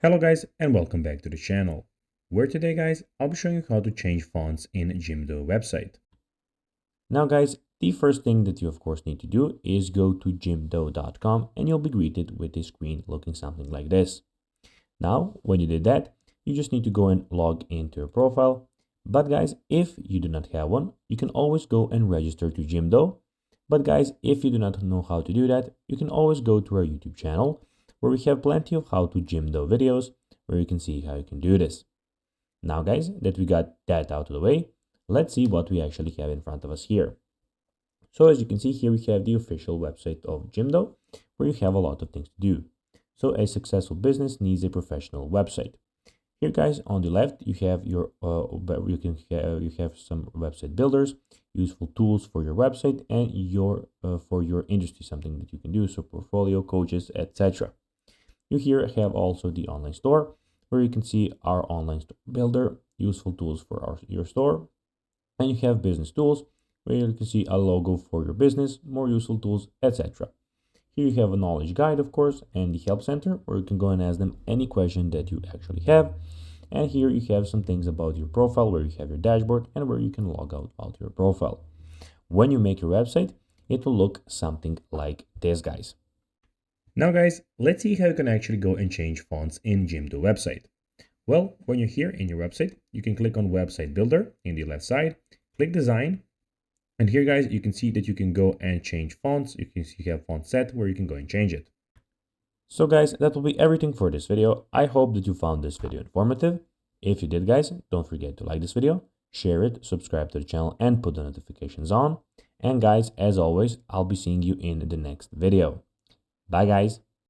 Hello guys and welcome back to the channel, where today guys I'll be showing you how to change fonts in Jimdo website. Now guys, the first thing that you of course need to do is go to jimdo.com and you'll be greeted with a screen looking something like this. Now when you did that, you just need to go and log into your profile. But guys, if you do not have one, you can always go and register to Jimdo. But guys, if you do not know how to do that, you can always go to our YouTube channel, where we have plenty of how to Jimdo videos, where you can see how you can do this. Now guys, that we got that out of the way, let's see what we actually have in front of us here. So as you can see here, we have the official website of Jimdo, where you have a lot of things to do. So a successful business needs a professional website. Here guys, on the left, you have your you have some website builders, useful tools for your website, and your for your industry, something that you can do, so portfolio, coaches, etc. You here have also the online store, where you can see our online store builder, useful tools for your store, and you have business tools, where you can see a logo for your business, more useful tools, etc. Here you have a knowledge guide, of course, and the help center, where you can go and ask them any question that you actually have. And here you have some things about your profile, where you have your dashboard and where you can log out your profile. When you make your website, it will look something like this, guys. Now guys, let's see how you can actually go and change fonts in Jimdo website. Well, when you're here in your website, you can click on website builder in the left side, click design, and here guys, you can see that you can go and change fonts. You can see you have font set where you can go and change it. So guys, that will be everything for this video. I hope that you found this video informative. If you did guys, don't forget to like this video, share it, subscribe to the channel, and put the notifications on. And guys, as always, I'll be seeing you in the next video. Bye guys.